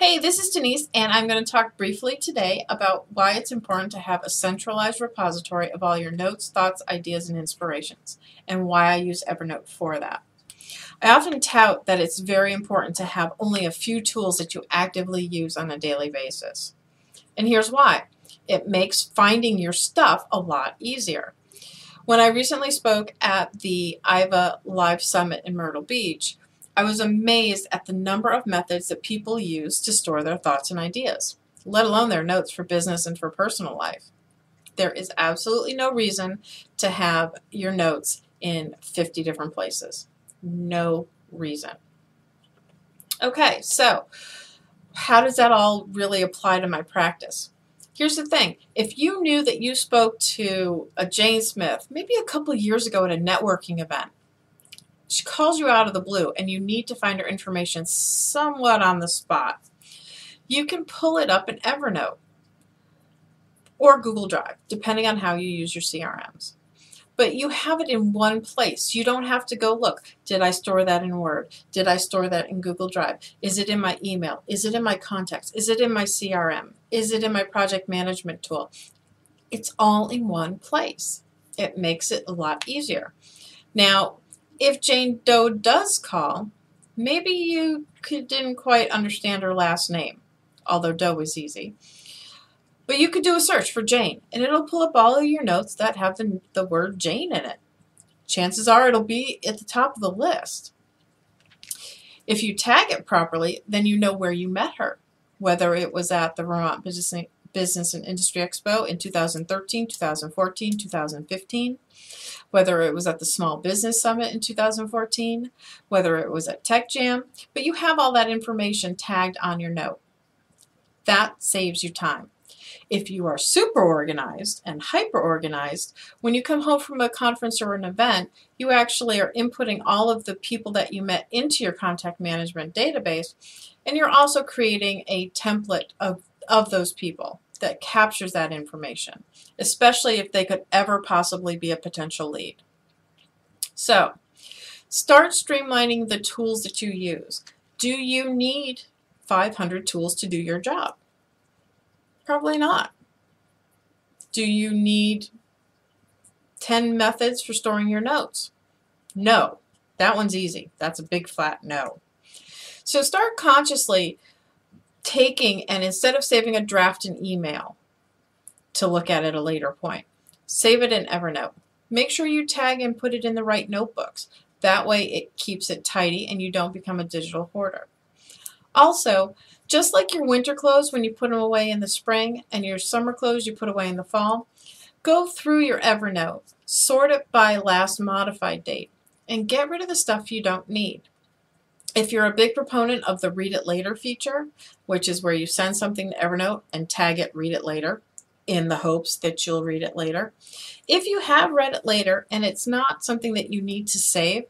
Hey, this is Denise, and I'm going to talk briefly today about why it's important to have a centralized repository of all your notes, thoughts, ideas, and inspirations, and why I use Evernote for that. I often tout that it's very important to have only a few tools that you actively use on a daily basis. And here's why. It makes finding your stuff a lot easier. When I recently spoke at the IVA Live Summit in Myrtle Beach, I was amazed at the number of methods that people use to store their thoughts and ideas, let alone their notes for business and for personal life. There is absolutely no reason to have your notes in 50 different places. No reason. Okay, so how does that all really apply to my practice? Here's the thing. If you knew that you spoke to a Jane Smith maybe a couple years ago at a networking event, she calls you out of the blue and you need to find her information somewhat on the spot, you can pull it up in Evernote or Google Drive, depending on how you use your CRMs. But you have it in one place. You don't have to go look. Did I store that in Word? Did I store that in Google Drive? Is it in my email? Is it in my contacts? Is it in my CRM? Is it in my project management tool? It's all in one place. It makes it a lot easier. Now, if Jane Doe does call, maybe you didn't quite understand her last name, although Doe is easy. But you could do a search for Jane, and it'll pull up all of your notes that have the word Jane in it. Chances are it'll be at the top of the list. If you tag it properly, then you know where you met her, whether it was at the Vermont Business and Industry Expo in 2013, 2014, 2015, whether it was at the Small Business Summit in 2014, whether it was at Tech Jam, but you have all that information tagged on your note. That saves you time. If you are super organized and hyper organized, when you come home from a conference or an event, you actually are inputting all of the people that you met into your contact management database, and you're also creating a template of those people that captures that information, especially if they could ever possibly be a potential lead. So, start streamlining the tools that you use. Do you need 500 tools to do your job? Probably not. Do you need 10 methods for storing your notes? No. That one's easy. That's a big flat no. So start consciously taking, and instead of saving a draft in email to look at a later point, save it in Evernote. Make sure you tag and put it in the right notebooks. That way it keeps it tidy and you don't become a digital hoarder. Also, just like your winter clothes when you put them away in the spring and your summer clothes you put away in the fall, go through your Evernote, sort it by last modified date, and get rid of the stuff you don't need. If you're a big proponent of the Read It Later feature, which is where you send something to Evernote and tag it Read It Later in the hopes that you'll read it later, if you have read it later and it's not something that you need to save,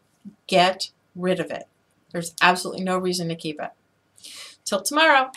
get rid of it. There's absolutely no reason to keep it. Till tomorrow.